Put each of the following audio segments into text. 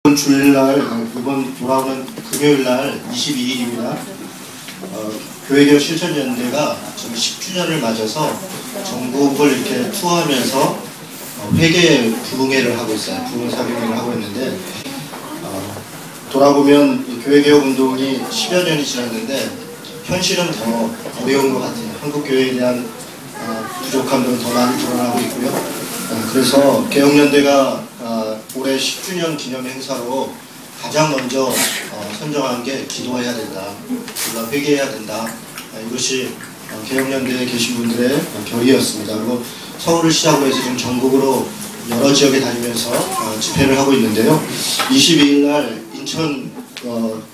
이번 주일날, 이번 돌아오는 금요일날 22일입니다. 교회개혁 실천연대가 지금 10주년을 맞아서 전국을 이렇게 투어하면서 회개 부흥회를 하고 있어요. 부흥사경회를 하고 있는데, 돌아보면 교회개혁 운동이 10여 년이 지났는데 현실은 더 어려운 것 같아요. 한국교회에 대한 부족함도 더 많이 드러나고 있고요. 그래서 개혁연대가 올해 10주년 기념 행사로 가장 먼저 선정한 게 기도해야 된다, 물론 회개해야 된다. 이것이 개혁연대에 계신 분들의 결의였습니다. 그리고 서울을 시작으로 해서 지금 전국으로 여러 지역에 다니면서 집회를 하고 있는데요. 22일 날 인천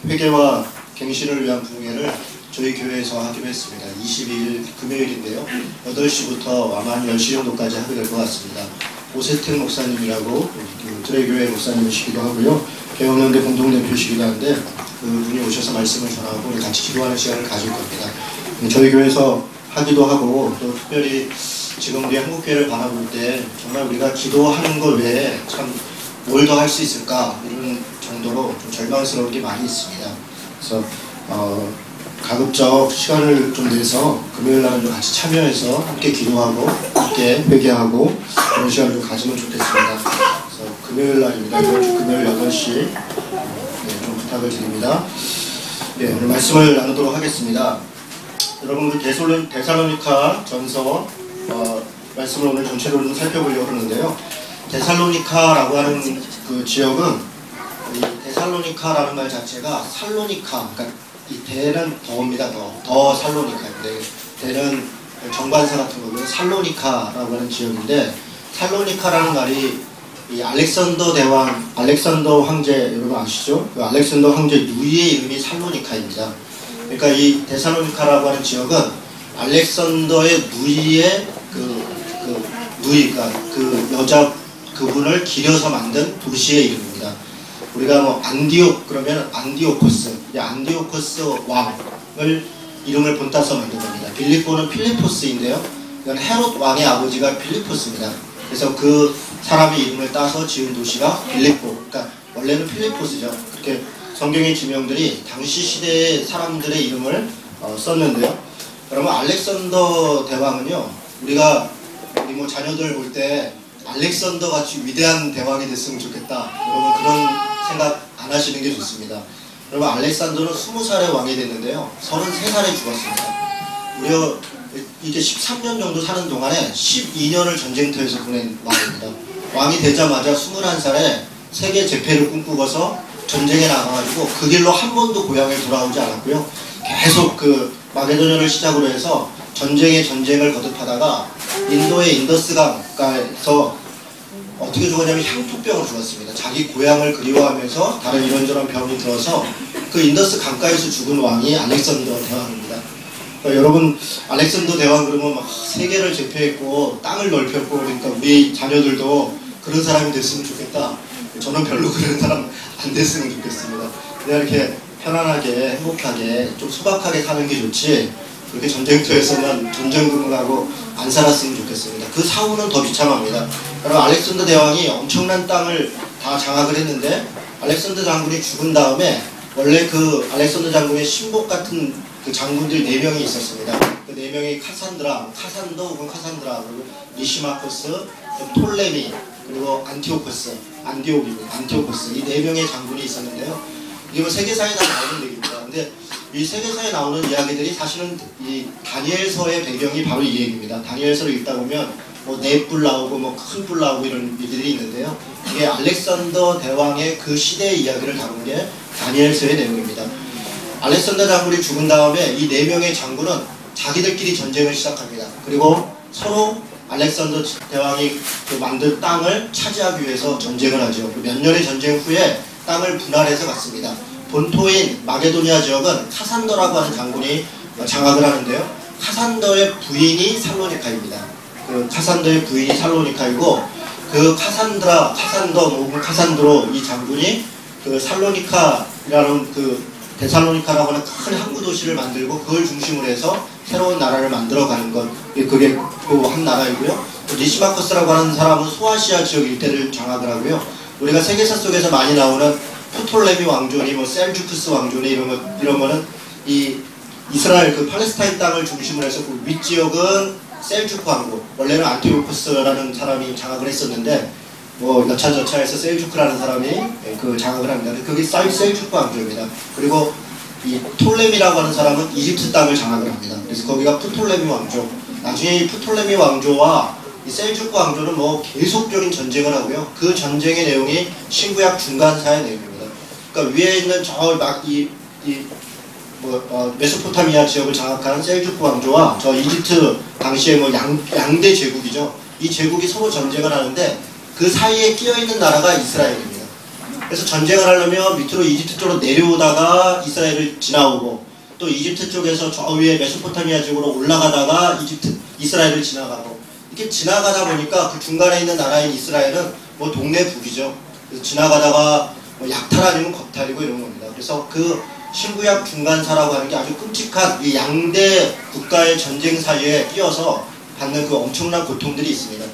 회개와 갱신을 위한 부흥회를 저희 교회에서 하기로 했습니다. 22일 금요일인데요. 8시부터 아마 한 10시 정도까지 하게 될 것 같습니다. 오세택 목사님이라고 드레교회 목사님이시기도 하고요. 개혁연대 공동대표시기도 한데 그분이 오셔서 말씀을 전하고 우리 같이 기도하는 시간을 가질 겁니다. 저희 교회에서 하기도 하고 또 특별히 지금 우리 한국교회를 바라볼 때 정말 우리가 기도하는 것 외에 참 뭘 더 할 수 있을까 이런 정도로 좀 절망스러운 게 많이 있습니다. 그래서 가급적 시간을 좀 내서 금요일날은 좀 같이 참여해서 함께 기도하고 함께 회개하고 그런 시간을 좀 가지면 좋겠습니다. 그래서 금요일날입니다. 이번 주 금요일 8시 좀 부탁을 드립니다. 오늘 말씀을 나누도록 하겠습니다. 여러분 우리 데살로니가 전서 말씀을 오늘 전체로 좀 살펴보려고 하는데요. 데살로니카라고 하는 그 지역은 이 데살로니카라는 말 자체가 살로니카, 그러니까 이 대는 더입니다. 더 살로니카인데 대는 정관사 같은 거고요. 살로니카라고 하는 지역인데 살로니카라는 말이 이 알렉산더 대왕, 알렉산더 황제 여러분 아시죠? 그 알렉산더 황제 누이의 이름이 살로니카입니다. 그러니까 이 데살로니카라고 하는 지역은 알렉산더의 누이의 누이가 그 여자 그분을 기려서 만든 도시의 이름입니다. 우리가 뭐 안디옥 그러면 안디오코스, 이 안디오코스 왕을 이름을 본따서 만든 겁니다. 빌립보는 필리포스인데요. 이건 헤롯 왕의 아버지가 필리포스입니다. 그래서 그 사람의 이름을 따서 지은 도시가 빌립보. 그러니까 원래는 필리포스죠. 그렇게 성경의 지명들이 당시 시대의 사람들의 이름을 썼는데요. 그러면 알렉산더 대왕은요, 우리가 우리 뭐 자녀들 볼 때 알렉산더 같이 위대한 대왕이 됐으면 좋겠다. 여러분 그런 생각 안 하시는 게 좋습니다. 여러분 알렉산더는 20살에 왕이 됐는데요. 33살에 죽었습니다. 무려 이게 13년 정도 사는 동안에 12년을 전쟁터에서 보낸 왕입니다. 왕이 되자마자 21살에 세계 제패를 꿈꾸고서 전쟁에 나가가지고 그 길로 한 번도 고향에 돌아오지 않았고요. 계속 그 마게도냐를 시작으로 해서 전쟁을 거듭하다가 인도의 인더스 강가에서 어떻게 죽었냐면 향토병으로 죽었습니다. 자기 고향을 그리워하면서 다른 이런저런 병이 들어서 그 인더스 강가에서 죽은 왕이 알렉산더 대왕입니다. 그러니까 여러분 알렉산더 대왕 그러면 막 세계를 제패했고 땅을 넓혔고 그러니까 우리 자녀들도 그런 사람이 됐으면 좋겠다. 저는 별로 그런 사람 안 됐으면 좋겠습니다. 그냥 이렇게 편안하게 행복하게 좀 소박하게 사는 게 좋지 그렇게 전쟁터에서만 전전긍긍하고 안 살았으면 좋겠습니다. 그 사후는 더 비참합니다. 여러분 알렉산더 대왕이 엄청난 땅을 다 장악을 했는데 알렉산더 장군이 죽은 다음에 원래 그 알렉산더 장군의 신복 같은 그 장군들 4명이 있었습니다. 그 4명이 카산더 혹은 카산드라, 그리고 리시마코스, 톨레미, 그리고 안티오코스 이 4명의 장군이 있었는데요. 이게 뭐 세계사에 다 나오는 얘기입니다. 근데 이 세계사에 나오는 이야기들이 사실은 이 다니엘서의 배경이 바로 이 얘기입니다. 다니엘서를 읽다 보면 뭐 넷불 나오고 뭐 큰 불 나오고 이런 일들이 있는데요. 이게 알렉산더 대왕의 그 시대의 이야기를 다룬 게 다니엘서의 내용입니다. 알렉산더 장군이 죽은 다음에 이 4명의 장군은 자기들끼리 전쟁을 시작합니다. 그리고 서로 알렉산더 대왕이 그 만든 땅을 차지하기 위해서 전쟁을 하죠. 몇 년의 전쟁 후에 땅을 분할해서 갔습니다. 본토인 마게도니아 지역은 카산더라고 하는 장군이 장악을 하는데요. 카산더의 부인이 살로니카입니다. 그 카산더의 부인이 살로니카이고 그 카산더 혹은 카산드로 이 장군이 그 살로니카라는 그 데살로니카라고 하는 큰 항구 도시를 만들고 그걸 중심으로 해서 새로운 나라를 만들어가는 것, 그게 또 한 나라이고요. 리시마코스라고 하는 사람은 소아시아 지역 일대를 장악을 하고요. 우리가 세계사 속에서 많이 나오는 프톨레미 왕조니 뭐 셀주크스 왕조니 이런 거는 이 이스라엘 그 팔레스타인 땅을 중심으로 해서 그 윗지역은 셀주크 왕국, 원래는 안티오코스라는 사람이 장악을 했었는데 뭐 여차저차해서 셀주크라는 사람이 그 장악을 합니다. 그게 셀주크 왕조입니다. 그리고 이 톨레미라고 하는 사람은 이집트 땅을 장악을 합니다. 그래서 거기가 프톨레미 왕조. 나중에 이 프톨레미 왕조와 이 셀주크 왕조는 뭐 계속적인 전쟁을 하고요. 그 전쟁의 내용이 신구약 중간사의 내용입니다. 그러니까 위에 있는 메소포타미아 지역을 장악하는 셀주크 왕조와 저 이집트 당시에 뭐 양대 제국이죠. 이 제국이 서로 전쟁을 하는데 그 사이에 끼어있는 나라가 이스라엘입니다. 그래서 전쟁을 하려면 밑으로 이집트 쪽으로 내려오다가 이스라엘을 지나오고 또 이집트 쪽에서 저 위에 메소포타미아 지역으로 올라가다가 이스라엘을 지나가고 이렇게 지나가다 보니까 그 중간에 있는 나라인 이스라엘은 뭐 동네 북이죠. 그래서 지나가다가 뭐 약탈 아니면 겁탈이고 이런 겁니다. 그래서 그 신구약 중간사라고 하는 게 아주 끔찍한 이 양대 국가의 전쟁 사이에 끼어서 받는 그 엄청난 고통들이 있습니다.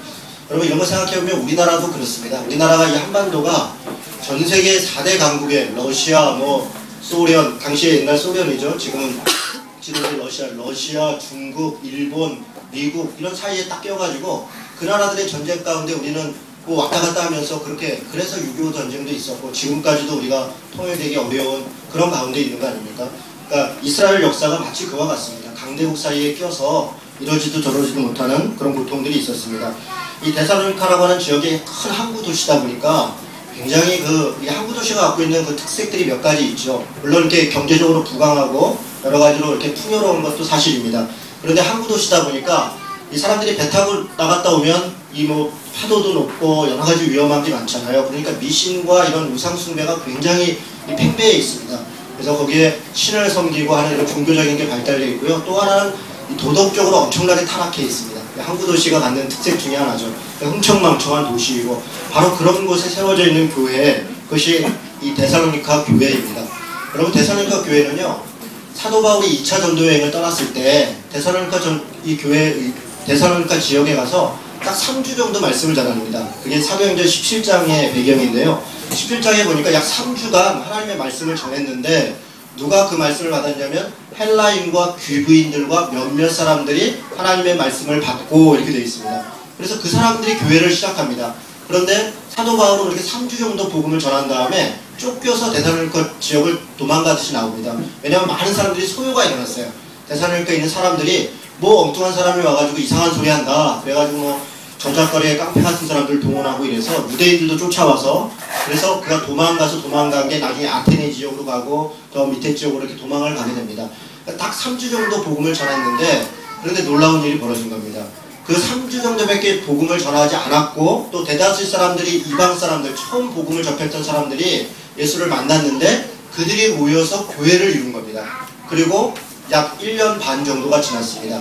여러분 이런 거 생각해보면 우리나라도 그렇습니다. 우리나라가 이 한반도가 전 세계 4대 강국의 러시아, 뭐 소련, 당시에 옛날 소련이죠. 지금은 러시아, 중국, 일본, 미국 이런 사이에 딱 껴가지고 그 나라들의 전쟁 가운데 우리는 뭐 왔다 갔다 하면서 그래서 6.25 전쟁도 있었고 지금까지도 우리가 통일되기 어려운 그런 가운데 있는 거 아닙니까? 그러니까 이스라엘 역사가 마치 그와 같습니다. 강대국 사이에 껴서 이러지도 저러지도 못하는 그런 고통들이 있었습니다. 이 데살로니카라고 하는 지역이 큰 항구 도시다 보니까 굉장히 이 항구 도시가 갖고 있는 그 특색들이 몇 가지 있죠. 물론 이렇게 경제적으로 부강하고 여러 가지로 이렇게 풍요로운 것도 사실입니다. 그런데 항구 도시다 보니까 이 사람들이 배 타고 나갔다 오면 이 뭐 파도도 높고 여러 가지 위험한 게 많잖아요. 그러니까 미신과 이런 우상 숭배가 굉장히 팽배해 있습니다. 그래서 거기에 신을 섬기고 하는 이런 종교적인 게 발달되어 있고요. 또 하나는 도덕적으로 엄청나게 타락해 있습니다. 항구 도시가 갖는 특색 중에 하나죠. 흥청망청한 도시이고 바로 그런 곳에 세워져 있는 교회, 그것이 이 데살로니카 교회입니다. 여러분 데살로니카 교회는요, 사도 바울이 2차 전도 여행을 떠났을 때 데살로니카 지역에 가서 딱 3주 정도 말씀을 전합니다. 그게 사도행전 17장의 배경인데요. 17장에 보니까 약 3주간 하나님의 말씀을 전했는데 누가 그 말씀을 받았냐면 헬라인과 귀부인들과 몇몇 사람들이 하나님의 말씀을 받고 이렇게 되어 있습니다. 그래서 그 사람들이 교회를 시작합니다. 그런데 사도 바울은 이렇게 3주 정도 복음을 전한 다음에 쫓겨서 데살로니카 지역을 도망가듯이 나옵니다. 왜냐하면 많은 사람들이 소요가 일어났어요. 데살로니카에 있는 사람들이 뭐 엉뚱한 사람이 와가지고 이상한 소리 한다. 그래가지고 뭐 저작거리에 깡패 같은 사람들 동원하고 이래서 유대인들도 쫓아와서 그래서 그가 도망간 게 나중에 아테네 지역으로 가고 더 밑에 지역으로 이렇게 도망을 가게 됩니다. 그러니까 딱 3주 정도 복음을 전했는데 그런데 놀라운 일이 벌어진 겁니다. 그 3주 정도밖에 복음을 전하지 않았고 또 대다수의 사람들이 이방 사람들 처음 복음을 접했던 사람들이 예수를 만났는데 그들이 모여서 교회를 이룬 겁니다. 그리고 약 1년 반 정도가 지났습니다.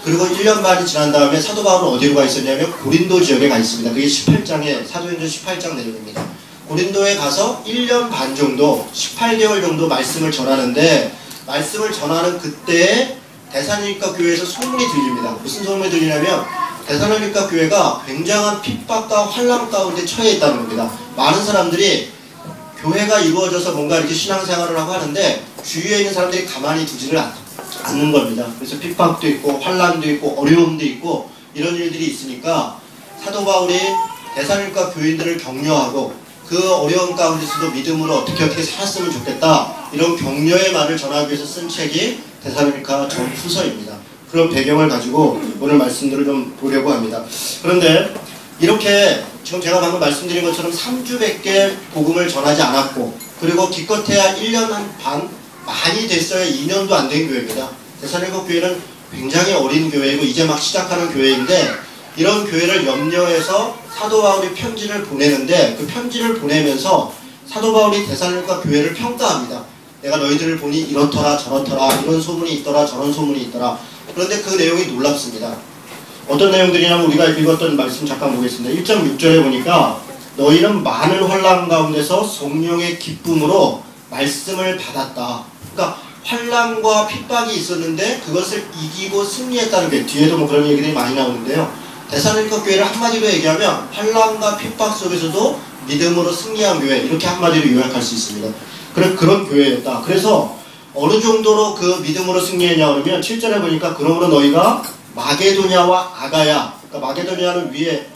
그리고 1년 반이 지난 다음에 사도 바울은 어디로 가 있었냐면 고린도 지역에 가 있습니다. 그게 18장에 사도행전 18장 내용입니다. 고린도에 가서 1년 반 정도 18개월 정도 말씀을 전하는데 말씀을 전하는 그때에 데살로니카 교회에서 소문이 들립니다. 무슨 소문이 들리냐면 데살로니카 교회가 굉장한 핍박과 환난 가운데 처해 있다는 겁니다. 많은 사람들이 교회가 이루어져서 뭔가 이렇게 신앙생활을 하고 하는데 주위에 있는 사람들이 가만히 두지를 않는 겁니다. 그래서 핍박도 있고 환난도 있고 어려움도 있고 이런 일들이 있으니까 사도 바울이 데살로니카 교인들을 격려하고 그 어려운 가운데서도 믿음으로 어떻게 살았으면 좋겠다 이런 격려의 말을 전하기 위해서 쓴 책이 데살로니카 전후서입니다. 그런 배경을 가지고 오늘 말씀들을 좀 보려고 합니다. 그런데 이렇게 지금 제가 방금 말씀드린 것처럼 3주밖에 복음을 전하지 않았고 그리고 기껏해야 1년 반 많이 됐어야 2년도 안 된 교회입니다. 데살로니카 교회는 굉장히 어린 교회이고 이제 막 시작하는 교회인데 이런 교회를 염려해서 사도 바울이 편지를 보내는데 그 편지를 보내면서 사도 바울이 데살로니카 교회를 평가합니다. 내가 너희들을 보니 이렇더라 저렇더라 이런 소문이 있더라 저런 소문이 있더라. 그런데 그 내용이 놀랍습니다. 어떤 내용들이냐면 우리가 읽었던 말씀 잠깐 보겠습니다. 1.6절에 보니까 너희는 많은 환난 가운데서 성령의 기쁨으로 말씀을 받았다. 그러니까 환난과 핍박이 있었는데 그것을 이기고 승리했다는 게 뒤에도 뭐 그런 얘기들이 많이 나오는데요. 데살로니카 교회를 한마디로 얘기하면 환난과 핍박 속에서도 믿음으로 승리한 교회, 이렇게 한마디로 요약할 수 있습니다. 그런 교회였다. 그래서 어느 정도로 그 믿음으로 승리했냐 그러면 7절에 보니까 그러므로 너희가 마게도냐와 아가야, 그러니까 마게도냐는 위에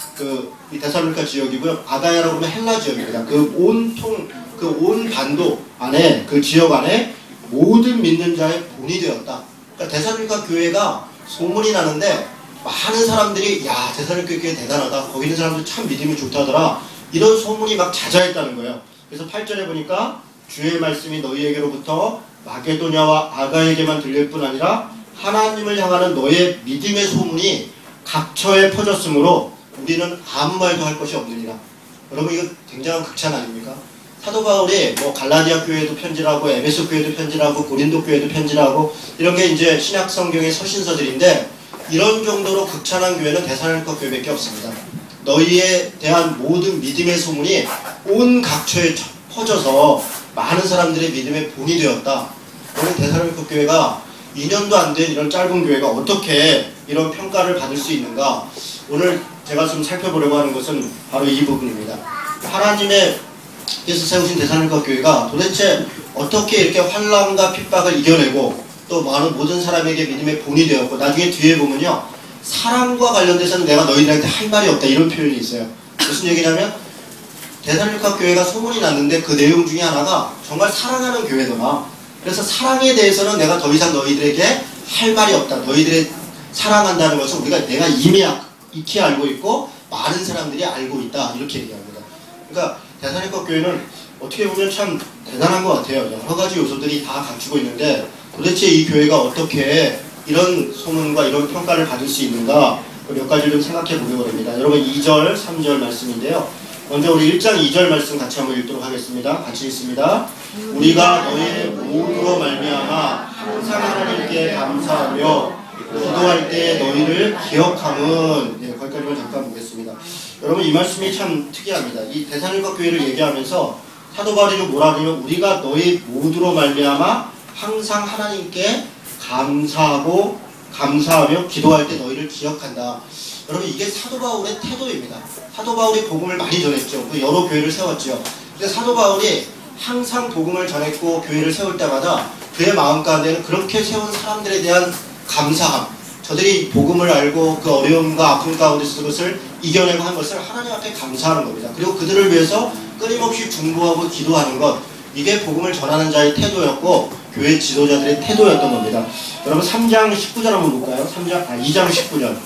이 데살로니가 지역이고요. 아가야라고 하면 헬라 지역입니다. 그 온 반도 안에, 그 지역 안에 모든 믿는 자의 본이 되었다. 그러니까 데살로니가 교회가 소문이 나는데 많은 사람들이 야, 데살로니가 교회 대단하다. 거기 있는 사람들 참 믿음이 좋다더라. 이런 소문이 막 자자했다는 거예요. 그래서 8절에 보니까 주의 말씀이 너희에게로부터 마게도냐와 아가에게만 들릴 뿐 아니라 하나님을 향하는 너의 믿음의 소문이 각처에 퍼졌으므로 우리는 아무 말도 할 것이 없느니라. 여러분, 이거 굉장한 극찬 아닙니까? 사도 바울이 뭐 갈라디아 교회도 편지를 하고 에베소 교회도 편지를 하고 고린도 교회도 편지를 하고 이런 게 이제 신약 성경의 서신서들인데, 이런 정도로 극찬한 교회는 데살로니가 교회밖에 없습니다. 너희에 대한 모든 믿음의 소문이 온 각처에 퍼져서 많은 사람들의 믿음의 본이 되었다. 오늘 데살로니가 교회가 2년도 안 된 이런 짧은 교회가 어떻게 이런 평가를 받을 수 있는가? 오늘 제가 좀 살펴보려고 하는 것은 바로 이 부분입니다. 하나님께서 세우신 데살로니가 교회가 도대체 어떻게 이렇게 환난과 핍박을 이겨내고 또 많은 모든 사람에게 믿음의 본이 되었고, 나중에 뒤에 보면요, 사랑과 관련돼서는 내가 너희들한테 할 말이 없다, 이런 표현이 있어요. 무슨 얘기냐면 데살로니가 교회가 소문이 났는데 그 내용 중에 하나가 정말 사랑하는 교회더라. 그래서 사랑에 대해서는 내가 더 이상 너희들에게 할 말이 없다. 너희들의 사랑한다는 것은 내가 이미 익히 알고 있고 많은 사람들이 알고 있다, 이렇게 얘기합니다. 그러니까 데살로니가 교회는 어떻게 보면 참 대단한 것 같아요. 여러 가지 요소들이 다 갖추고 있는데 도대체 이 교회가 어떻게 이런 소문과 이런 평가를 받을 수 있는가, 몇 가지를 좀 생각해 보려고 합니다. 여러분, 2절, 3절 말씀인데요. 먼저 우리 1장 2절 말씀 같이 한번 읽도록 하겠습니다. 같이 읽습니다. 우리가 너희의 모두로 말미암아 항상 하나님께 감사하며 기도할 때 너희를 기억함은, 거기까지만 잠깐 보겠습니다. 여러분, 이 말씀이 참 특이합니다. 이 데살로니가 교회를 얘기하면서 사도 바울이 뭐라 하냐면 우리가 너희 모두로 말미암아 항상 하나님께 감사하며 기도할 때 너희를 기억한다. 여러분, 이게 사도 바울의 태도입니다. 사도 바울이 복음을 많이 전했죠. 그 여러 교회를 세웠죠. 근데 사도 바울이 항상 복음을 전했고 교회를 세울 때마다 그의 마음 가운데는 그렇게 세운 사람들에 대한 감사함, 저들이 복음을 알고 그 어려움과 아픔 가운데서 그것을 이겨내고 한 것을 하나님 앞에 감사하는 겁니다. 그리고 그들을 위해서 끊임없이 중보하고 기도하는 것, 이게 복음을 전하는 자의 태도였고 교회 지도자들의 태도였던 겁니다. 여러분, 3장 19절 한번 볼까요? 2장 19절.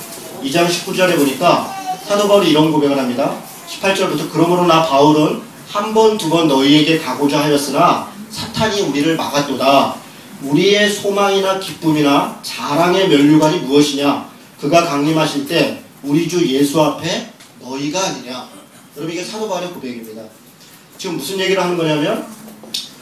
2장 19절에 보니까 사도 바울이 이런 고백을 합니다. 18절부터 그러므로 나 바울은 한 번 두 번 너희에게 가고자 하였으나 사탄이 우리를 막았도다. 우리의 소망이나 기쁨이나 자랑의 면류관이 무엇이냐? 그가 강림하실 때 우리 주 예수 앞에 너희가 아니냐? 여러분, 이게 사도 바울의 고백입니다. 지금 무슨 얘기를 하는 거냐면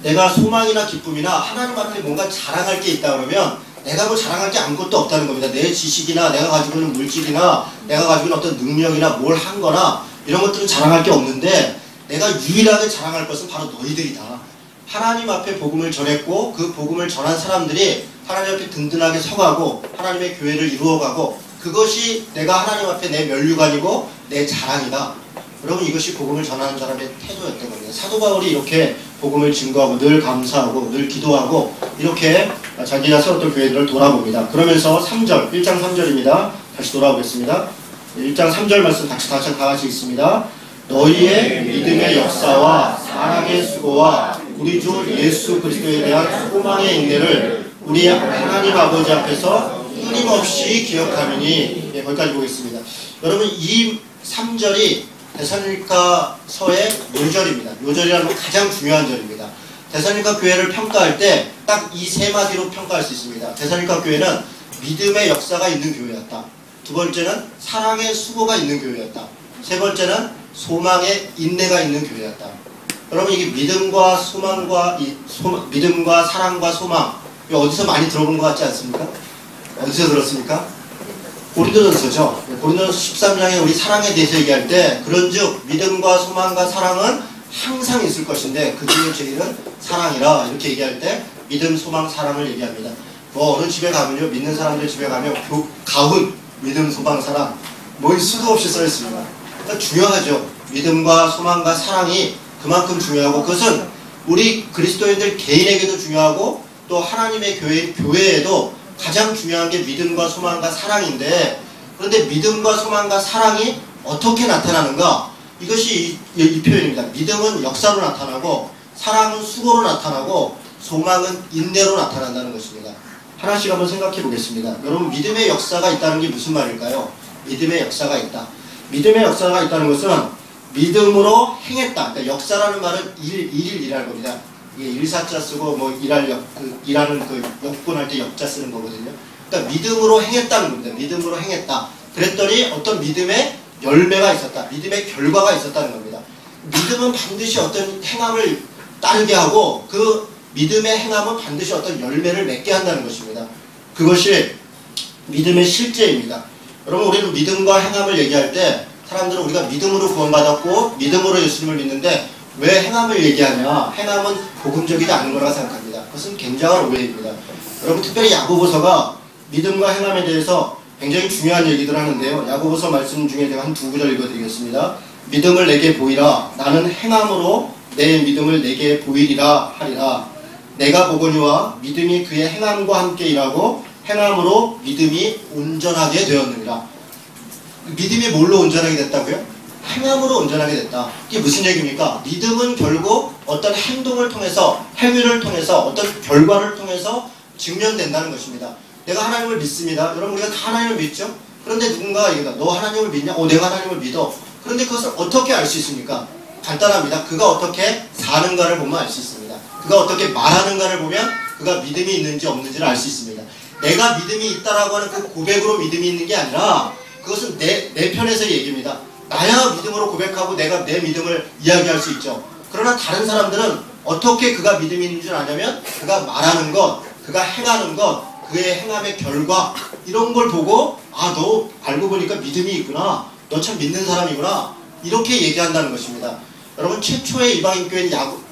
내가 소망이나 기쁨이나 하나님 앞에 뭔가 자랑할 게 있다 그러면 내가 뭐 자랑할 게 아무것도 없다는 겁니다. 내 지식이나 내가 가지고 있는 물질이나 내가 가지고 있는 어떤 능력이나 뭘 한 거나 이런 것들은 자랑할 게 없는데, 내가 유일하게 자랑할 것은 바로 너희들이다. 하나님 앞에 복음을 전했고 그 복음을 전한 사람들이 하나님 앞에 든든하게 서가고 하나님의 교회를 이루어가고, 그것이 내가 하나님 앞에 내 면류관이고 내 자랑이다. 여러분, 이것이 복음을 전하는 사람의 태도였던 겁니다. 사도 바울이 이렇게 복음을 증거하고 늘 감사하고 늘 기도하고 이렇게 자기가 세웠던 교회들을 돌아봅니다. 그러면서 3절, 1장 3절입니다. 다시 돌아오겠습니다. 1장 3절 말씀 다 같이 읽습니다. 너희의 믿음의 역사와 사랑의 수고와 우리 주 예수 그리스도에 대한 소망의 인내를 우리 하나님 아버지 앞에서 끊임없이 기억하느니, 거기까지 보겠습니다. 여러분, 이 3절이 데살로니가서의 묘절입니다. 묘절이라는 건 가장 중요한 절입니다. 데살로니가 교회를 평가할 때 딱 이 세 마디로 평가할 수 있습니다. 데살로니가 교회는 믿음의 역사가 있는 교회였다. 두 번째는 사랑의 수고가 있는 교회였다. 세 번째는 소망의 인내가 있는 교회였다. 여러분, 이게 믿음과 사랑과 소망, 이거 어디서 많이 들어본 것 같지 않습니까? 어디서 들었습니까? 고린도전서죠. 고린도전서 13장에 우리 사랑에 대해서 얘기할 때 그런즉 믿음과 소망과 사랑은 항상 있을 것인데 그 중에 제일은 사랑이라, 이렇게 얘기할 때 믿음, 소망, 사랑을 얘기합니다. 뭐 어느 집에 가면요, 믿는 사람들 집에 가면 가훈, 믿음, 소망, 사랑 뭐 수도 없이 써 있습니다. 그러니까 중요하죠. 믿음과 소망과 사랑이 그만큼 중요하고, 그것은 우리 그리스도인들 개인에게도 중요하고 또 하나님의 교회에도 가장 중요한 게 믿음과 소망과 사랑인데, 그런데 믿음과 소망과 사랑이 어떻게 나타나는가? 이것이 이 표현입니다. 믿음은 역사로 나타나고, 사랑은 수고로 나타나고, 소망은 인내로 나타난다는 것입니다. 하나씩 한번 생각해 보겠습니다. 여러분, 믿음의 역사가 있다는 게 무슨 말일까요? 믿음의 역사가 있다. 믿음의 역사가 있다는 것은 믿음으로 행했다. 그러니까 역사라는 말은 일이라는 겁니다. 이게 일사자 쓰고 뭐 일하는 그 역군할 때 역자 쓰는 거거든요. 그러니까 믿음으로 행했다는 겁니다. 믿음으로 행했다. 그랬더니 어떤 믿음의 열매가 있었다. 믿음의 결과가 있었다는 겁니다. 믿음은 반드시 어떤 행함을 따르게 하고, 그 믿음의 행함은 반드시 어떤 열매를 맺게 한다는 것입니다. 그것이 믿음의 실제입니다. 여러분, 우리는 믿음과 행함을 얘기할 때 사람들은 우리가 믿음으로 구원받았고 믿음으로 예수님을 믿는데 왜 행함을 얘기하냐? 행함은 복음적이지 않은 거라고 생각합니다. 그것은 굉장한 오해입니다. 여러분, 특별히 야고보서가 믿음과 행함에 대해서 굉장히 중요한 얘기들 하는데요. 야고보서 말씀 중에 제가 한 두 구절 읽어드리겠습니다. 믿음을 내게 보이라. 나는 행함으로 내 믿음을 내게 보이리라 하리라. 내가 보거니와 믿음이 그의 행함과 함께 일하고 행함으로 믿음이 온전하게 되었느니라. 믿음이 뭘로 온전하게 됐다고요? 행함으로 온전하게 됐다. 이게 무슨 얘기입니까? 믿음은 결국 어떤 행동을 통해서, 행위를 통해서, 어떤 결과를 통해서 증명된다는 것입니다. 내가 하나님을 믿습니다. 여러분, 우리가 다 하나님을 믿죠? 그런데 누군가가 얘기한다. 너 하나님을 믿냐? 내가 하나님을 믿어. 그런데 그것을 어떻게 알 수 있습니까? 간단합니다. 그가 어떻게 사는가를 보면 알 수 있습니다. 그가 어떻게 말하는가를 보면 그가 믿음이 있는지 없는지를 알 수 있습니다. 내가 믿음이 있다라고 하는 그 고백으로 믿음이 있는 게 아니라, 그것은 내 편에서의 얘기입니다. 나야 믿음으로 고백하고 내가 내 믿음을 이야기할 수 있죠. 그러나 다른 사람들은 어떻게 그가 믿음이 있는 줄 아냐면 그가 말하는 것, 그가 행하는 것, 그의 행함의 결과, 이런 걸 보고 너 알고 보니까 믿음이 있구나, 너 참 믿는 사람이구나, 이렇게 얘기한다는 것입니다. 여러분, 최초의 이방인 교회인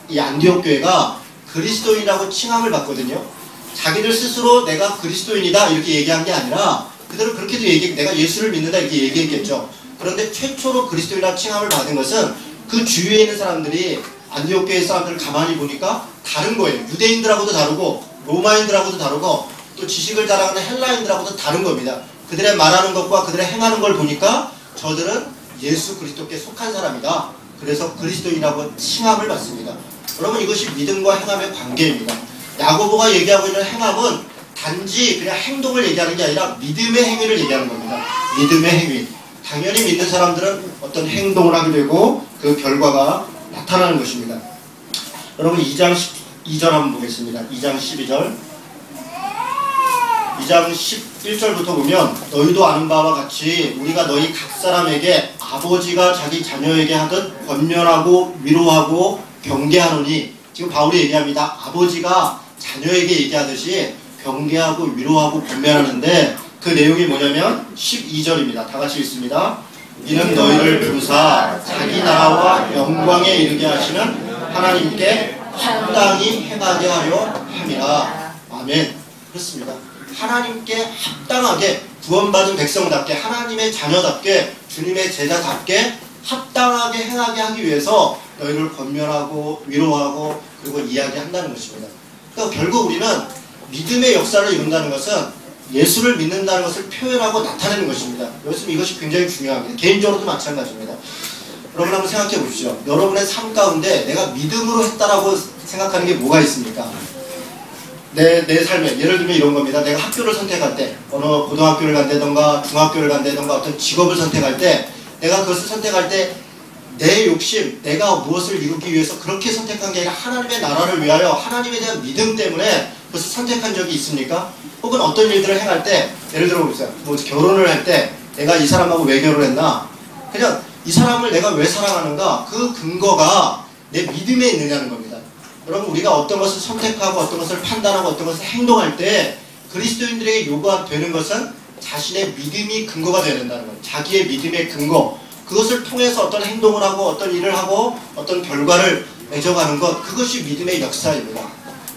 이 안디옥 교회가 그리스도인이라고 칭함을 받거든요. 자기들 스스로 내가 그리스도인이다 이렇게 얘기한 게 아니라 그들은 그렇게도 내가 예수를 믿는다 이렇게 얘기했겠죠. 그런데 최초로 그리스도인이라고 칭함을 받은 것은 그 주위에 있는 사람들이 안디옥 교회 사람들을 가만히 보니까 다른 거예요. 유대인들하고도 다르고 로마인들하고도 다르고 또 지식을 자랑하는 헬라인들하고도 다른 겁니다. 그들의 말하는 것과 그들의 행하는 걸 보니까 저들은 예수 그리스도께 속한 사람이다. 그래서 그리스도인이라고 칭함을 받습니다. 여러분, 이것이 믿음과 행함의 관계입니다. 야고보가 얘기하고 있는 행함은 단지 그냥 행동을 얘기하는 게 아니라 믿음의 행위를 얘기하는 겁니다. 믿음의 행위. 당연히 믿는 사람들은 어떤 행동을 하게 되고 그 결과가 나타나는 것입니다. 여러분, 2장 12절 한번 보겠습니다. 2장 12절. 2장 11절부터 보면 너희도 아는 바와 같이 우리가 너희 각 사람에게 아버지가 자기 자녀에게 하듯 권면하고 위로하고 경계하노니, 지금 바울이 얘기합니다. 아버지가 자녀에게 얘기하듯이 경계하고 위로하고 권면하는데 그 내용이 뭐냐면 12절입니다. 다 같이 읽습니다. 이는 너희를 부르사 자기 나라와 영광에 이르게 하시는 하나님께 합당히 행하게 하려 함이라. 아멘. 그렇습니다. 하나님께 합당하게, 구원받은 백성답게, 하나님의 자녀답게, 주님의 제자답게 합당하게 행하게 하기 위해서 너희를 권면하고 위로하고 그리고 이야기한다는 것입니다. 그러니까 결국 우리는 믿음의 역사를 이룬다는 것은 예수를 믿는다는 것을 표현하고 나타내는 것입니다. 이것이 굉장히 중요합니다. 개인적으로도 마찬가지입니다. 여러분, 한번 생각해 보십시오. 여러분의 삶 가운데 내가 믿음으로 했다라고 생각하는 게 뭐가 있습니까? 내 삶에, 예를 들면 이런 겁니다. 내가 학교를 선택할 때, 어느 고등학교를 간다던가 중학교를 간다던가 어떤 직업을 선택할 때, 내가 그것을 선택할 때 내 욕심, 내가 무엇을 이루기 위해서 그렇게 선택한 게 아니라 하나님의 나라를 위하여 하나님에 대한 믿음 때문에 그것을 선택한 적이 있습니까? 혹은 어떤 일들을 행할 때, 예를 들어 보세요. 뭐 결혼을 할 때 내가 이 사람하고 왜 결혼했나? 그냥 이 사람을 내가 왜 사랑하는가? 그 근거가 내 믿음에 있느냐는 겁니다. 여러분, 우리가 어떤 것을 선택하고 어떤 것을 판단하고 어떤 것을 행동할 때 그리스도인들에게 요구되는 것은 자신의 믿음이 근거가 되어야 된다는 거예요. 자기의 믿음의 근거, 그것을 통해서 어떤 행동을 하고 어떤 일을 하고 어떤 결과를 맺어가는 것, 그것이 믿음의 역사입니다.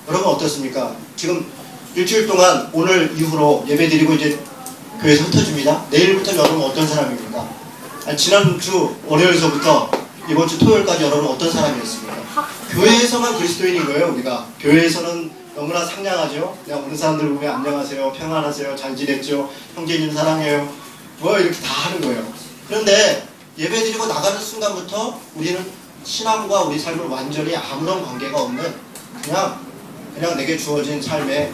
여러분, 어떻습니까? 지금 일주일 동안 오늘 이후로 예배드리고 이제 교회에서 흩어집니다. 내일부터 여러분 어떤 사람입니까? 지난주 월요일서부터 이번 주 토요일까지 여러분 어떤 사람이었습니까? 교회에서만 그리스도인인 거예요. 우리가 교회에서는 너무나 상냥하죠. 그냥 오는 사람들 보면 안녕하세요, 평안하세요, 잘 지냈죠, 형제님 사랑해요, 뭐 이렇게 다 하는 거예요. 그런데 예배드리고 나가는 순간부터 우리는 신앙과 우리 삶을 완전히 아무런 관계가 없는 그냥 내게 주어진 삶에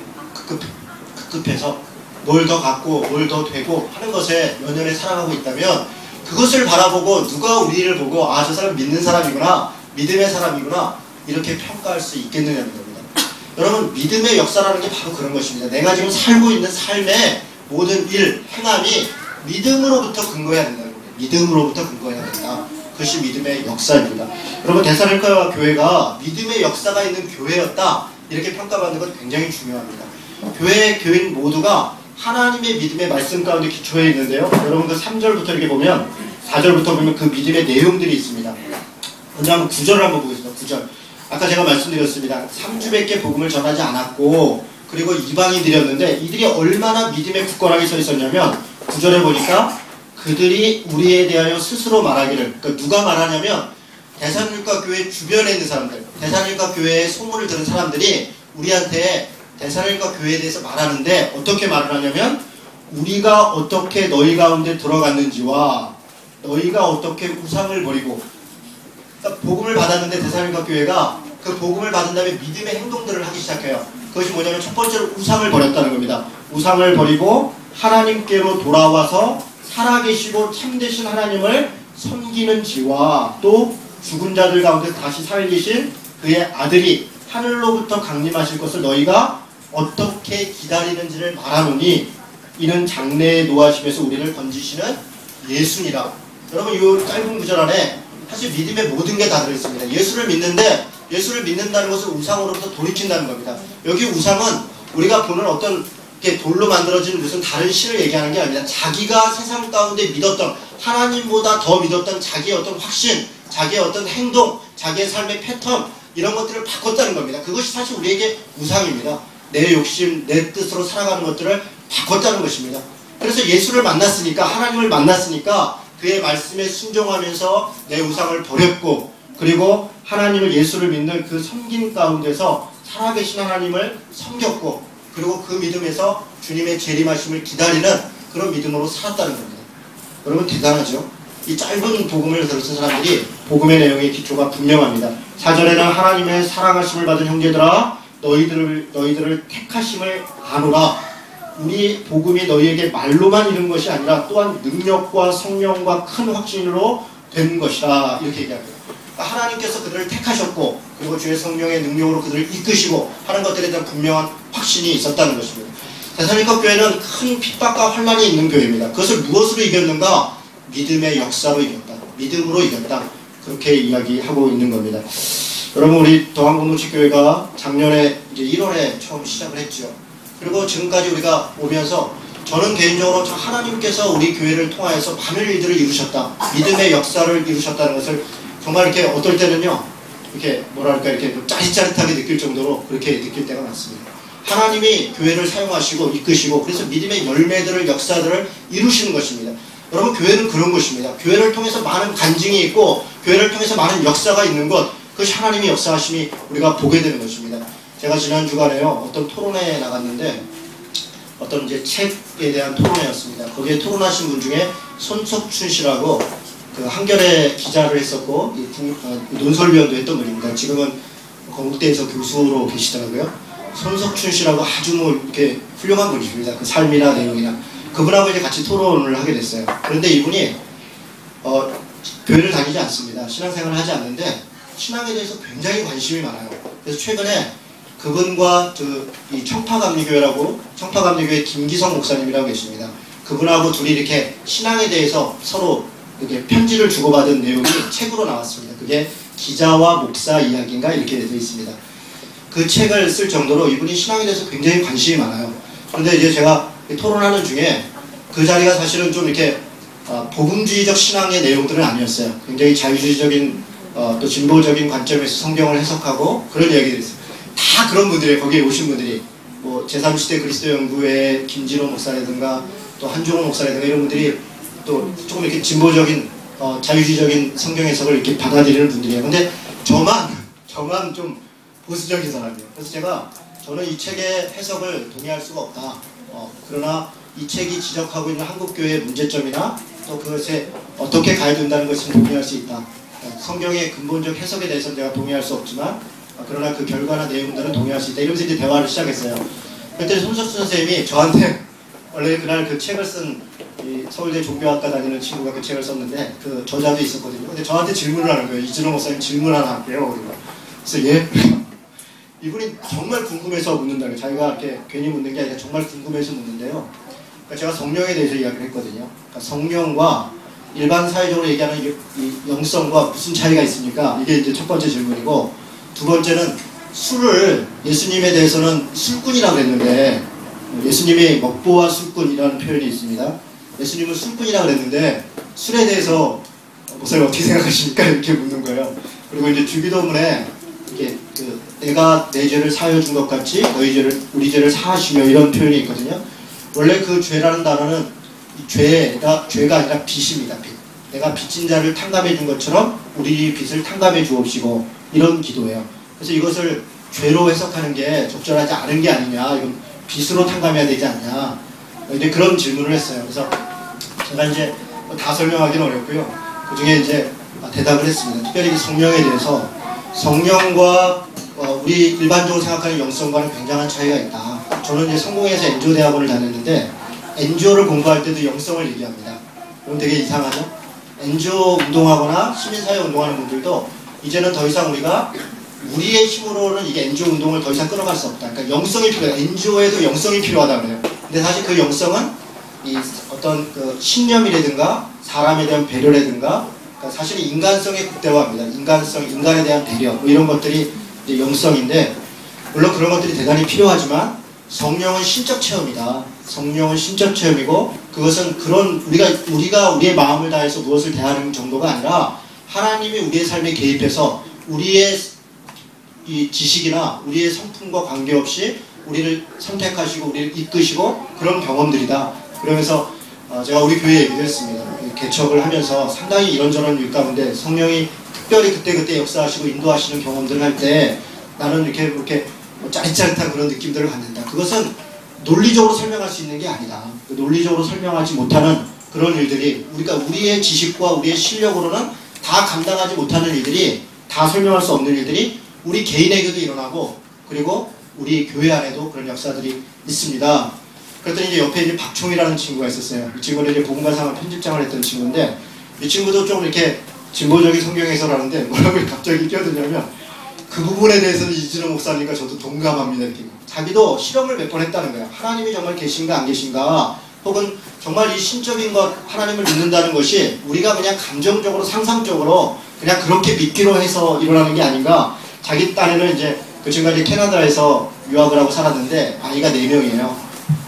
급급해서 뭘 더 갖고 뭘 더 되고 하는 것에 연연해 살아가고 있다면, 그것을 바라보고 누가 우리를 보고 아, 저 사람 믿는 사람이구나, 믿음의 사람이구나 이렇게 평가할 수 있겠느냐는 겁니다. 여러분, 믿음의 역사라는 게 바로 그런 것입니다. 내가 지금 살고 있는 삶의 모든 일, 행함이 믿음으로부터 근거해야 된다는 겁니다. 믿음으로부터 근거해야 된다. 그것이 믿음의 역사입니다. 여러분, 데살로니가 교회가 믿음의 역사가 있는 교회였다 이렇게 평가받는 건 굉장히 중요합니다. 교인 모두가 하나님의 믿음의 말씀 가운데 기초해 있는데요. 여러분, 그 3절부터 이렇게 보면 4절부터 보면 그 믿음의 내용들이 있습니다. 먼저 한번 9절을 한번 보겠습니다. 9절. 아까 제가 말씀드렸습니다. 3주밖에 복음을 전하지 않았고 그리고 이방인들이었는데 이들이 얼마나 믿음에 굳건하게 서 있었냐면 9절에 보니까 그들이 우리에 대하여 스스로 말하기를, 그러니까 누가 말하냐면 데살로니가 교회 주변에 있는 사람들, 데살로니가 교회의 소문을 들은 사람들이 우리한테 데살로니가 교회에 대해서 말하는데 어떻게 말을 하냐면 우리가 어떻게 너희 가운데 들어갔는지와 너희가 어떻게 우상을 버리고, 그러니까 복음을 받았는데 데살로니가 교회가 그 복음을 받은 다음에 믿음의 행동들을 하기 시작해요. 그것이 뭐냐면 첫 번째로 우상을 버렸다는 겁니다. 우상을 버리고 하나님께로 돌아와서 살아계시고 참되신 하나님을 섬기는지와 또 죽은 자들 가운데 다시 살리신 그의 아들이 하늘로부터 강림하실 것을 너희가 어떻게 기다리는지를 말하노니 이는 장래의 노하심에서 우리를 건지시는 예수니라. 여러분, 이 짧은 구절 안에 사실 믿음의 모든 게 다 들어있습니다. 예수를 믿는데 예수를 믿는다는 것은 우상으로부터 돌이킨다는 겁니다. 여기 우상은 우리가 보는 어떤 돌로 만들어진 무슨 다른 신을 얘기하는 게 아니라 자기가 세상 가운데 믿었던, 하나님보다 더 믿었던 자기의 어떤 확신, 자기의 어떤 행동, 자기의 삶의 패턴, 이런 것들을 바꿨다는 겁니다. 그것이 사실 우리에게 우상입니다. 내 욕심, 내 뜻으로 살아가는 것들을 바꿨다는 것입니다. 그래서 예수를 만났으니까, 하나님을 만났으니까 그의 말씀에 순종하면서 내 우상을 버렸고, 그리고 하나님을, 예수를 믿는 그 섬김 가운데서 살아계신 하나님을 섬겼고, 그리고 그 믿음에서 주님의 재림하심을 기다리는 그런 믿음으로 살았다는 겁니다. 여러분, 대단하죠? 이 짧은 복음을 들었던 사람들이 복음의 내용의 기초가 분명합니다. 4절에는 하나님의 사랑하심을 받은 형제들아 너희들을 택하심을 아노라. 우리 복음이 너희에게 말로만 이른 것이 아니라 또한 능력과 성령과 큰 확신으로 된 것이라, 이렇게 얘기합니다. 그러니까 하나님께서 그들을 택하셨고 그리고 주의 성령의 능력으로 그들을 이끄시고 하는 것들에 대한 분명한 확신이 있었다는 것입니다. 데살로니가 교회는 큰 핍박과 환난이 있는 교회입니다. 그것을 무엇으로 이겼는가? 믿음의 역사로 이겼다. 믿음으로 이겼다. 그렇게 이야기하고 있는 겁니다. 여러분, 우리 동안공동체교회가 작년에 이제 1월에 처음 시작을 했죠. 그리고 지금까지 우리가 오면서 저는 개인적으로 하나님께서 우리 교회를 통하여서 많은 일들을 이루셨다, 믿음의 역사를 이루셨다는 것을 정말 이렇게 어떨 때는요, 이렇게 뭐랄까, 이렇게 짜릿짜릿하게 느낄 정도로 그렇게 느낄 때가 많습니다. 하나님이 교회를 사용하시고 이끄시고 그래서 믿음의 열매들을, 역사들을 이루시는 것입니다. 여러분, 교회는 그런 것입니다. 교회를 통해서 많은 간증이 있고 교회를 통해서 많은 역사가 있는 것, 그것이 하나님의 역사하심이 우리가 보게 되는 것입니다. 제가 지난 주간에요, 어떤 토론회에 나갔는데 어떤 이제 책에 대한 토론회였습니다. 거기에 토론하신 분 중에 손석춘 씨라고 그 한겨레 기자를 했었고 논설위원도 했던 분입니다. 지금은 건국대에서 교수로 계시더라고요. 손석춘 씨라고 아주 뭐 이렇게 훌륭한 분이십니다. 그 삶이나 내용이나. 그분하고 이제 같이 토론을 하게 됐어요. 그런데 이분이 교회를 다니지 않습니다. 신앙생활을 하지 않는데 신앙에 대해서 굉장히 관심이 많아요. 그래서 최근에 그분과 이 청파감리교회라고, 청파감리교회 김기성 목사님이라고 계십니다. 그분하고 둘이 이렇게 신앙에 대해서 서로 이렇게 편지를 주고받은 내용이 책으로 나왔습니다. 그게 기자와 목사 이야기인가 이렇게 되어 있습니다. 그 책을 쓸 정도로 이분이 신앙에 대해서 굉장히 관심이 많아요. 그런데 이제 제가 토론하는 중에 그 자리가 사실은 좀 이렇게 복음주의적 신앙의 내용들은 아니었어요. 굉장히 자유주의적인 또 진보적인 관점에서 성경을 해석하고 그런 이야기들이 있어요. 다 그런 분들이, 거기에 오신 분들이 뭐 제3시대 그리스도연구회 김진호 목사라든가 또 한종호 목사라든가 이런 분들이 또 조금 이렇게 진보적인 자유주의적인 성경 해석을 이렇게 받아들이는 분들이에요. 근데 저만 좀 보수적인 사람이에요. 그래서 저는 이 책의 해석을 동의할 수가 없다. 그러나 이 책이 지적하고 있는 한국교회의 문제점이나 또 그것에 어떻게 가야 된다는 것을 동의할 수 있다. 성경의 근본적 해석에 대해서는 제가 동의할 수 없지만 그러나 그 결과나 내용들은 동의할 수 있다. 이러면서 이제 대화를 시작했어요. 그때 손석수 선생님이 저한테 원래 그날 그 책을 쓴 이 서울대 종교학과 다니는 친구가 그 책을 썼는데 그 저자도 있었거든요. 근데 저한테 질문을 하는 거예요. 이준호 목사님 질문 하나 할게요. 그래서 예? 이분이 정말 궁금해서 묻는다는 거예요. 자기가 이렇게 괜히 묻는 게 아니라 정말 궁금해서 묻는데요. 그러니까 제가 성령에 대해서 이야기를 했거든요. 그러니까 성령과 일반 사회적으로 얘기하는 이 영성과 무슨 차이가 있습니까? 이게 이제 첫 번째 질문이고, 두 번째는 술을 예수님에 대해서는 술꾼이라고 했는데 예수님이 먹보와 술꾼이라는 표현이 있습니다. 예수님은 술꾼이라고 그랬는데 술에 대해서 목사님 어떻게 생각하십니까? 이렇게 묻는 거예요. 그리고 이제 주기도문에 이렇게 내가 내 죄를 사하여 준 것 같이 너희 죄를 우리 죄를 사하시며 이런 표현이 있거든요. 원래 그 죄라는 단어는 죄가 아니라 빚입니다. 빚. 내가 빚진 자를 탕감해 준 것처럼 우리 빚을 탕감해 주옵시고 이런 기도예요. 그래서 이것을 죄로 해석하는 게 적절하지 않은 게 아니냐, 이건 빚으로 탕감해야 되지 않냐, 이제 그런 질문을 했어요. 그래서 제가 이제 다 설명하기는 어렵고요. 그 중에 이제 대답을 했습니다. 특별히 성령에 대해서 성령과 우리 일반적으로 생각하는 영성과는 굉장한 차이가 있다. 저는 이제 성공회에서 엔조 대학원을 다녔는데 엔조를 공부할 때도 영성을 얘기합니다. 그럼 되게 이상하죠? 엔조 운동하거나 시민사회 운동하는 분들도 이제는 더 이상 우리가 우리의 힘으로는 이게 엔조 운동을 더 이상 끌어갈 수 없다. 그러니까 영성이 필요해. 엔조에도 영성이 필요하다 그래요. 근데 사실 그 영성은 이 어떤 그 신념이라든가 사람에 대한 배려라든가, 그러니까 사실은 인간성의 극대화입니다. 인간에 대한 배려, 뭐 이런 것들이 이제 영성인데, 물론 그런 것들이 대단히 필요하지만 성령은 신적 체험이다. 성령은 신적 체험이고, 그것은 그런 우리가 우리의 마음을 다해서 무엇을 대하는 정도가 아니라 하나님이 우리의 삶에 개입해서 우리의 이 지식이나 우리의 성품과 관계없이 우리를 선택하시고 우리를 이끄시고 그런 경험들이다. 그러면서 제가 우리 교회 얘기도 했습니다. 개척을 하면서 상당히 이런저런 일 가운데 성령이 특별히 그때 역사하시고 인도하시는 경험들을 할 때 나는 이렇게 짜릿짜릿한 그런 느낌들을 갖는다. 그것은 논리적으로 설명할 수 있는 게 아니다. 논리적으로 설명하지 못하는 그런 일들이, 우리의 지식과 우리의 실력으로는 다 감당하지 못하는 일들이, 다 설명할 수 없는 일들이 우리 개인에게도 일어나고, 그리고 우리 교회 안에도 그런 역사들이 있습니다. 그랬더니 이제 옆에 이제 박총이라는 친구가 있었어요. 이 친구는 이제 복음가상을 편집장을 했던 친구인데, 이 친구도 좀 이렇게 진보적인 성경 해설을 하는데 뭐라고 갑자기 끼어드냐면, 그 부분에 대해서는 이준호 목사님과 저도 동감합니다. 이렇게. 자기도 실험을 몇 번 했다는 거예요. 하나님이 정말 계신가 안 계신가, 혹은 정말 이 신적인 것, 하나님을 믿는다는 것이 우리가 그냥 감정적으로 상상적으로 그냥 그렇게 믿기로 해서 일어나는 게 아닌가. 자기 딴에는 이제 그 친구가 이제 캐나다에서 유학을 하고 살았는데 아이가 4명이에요.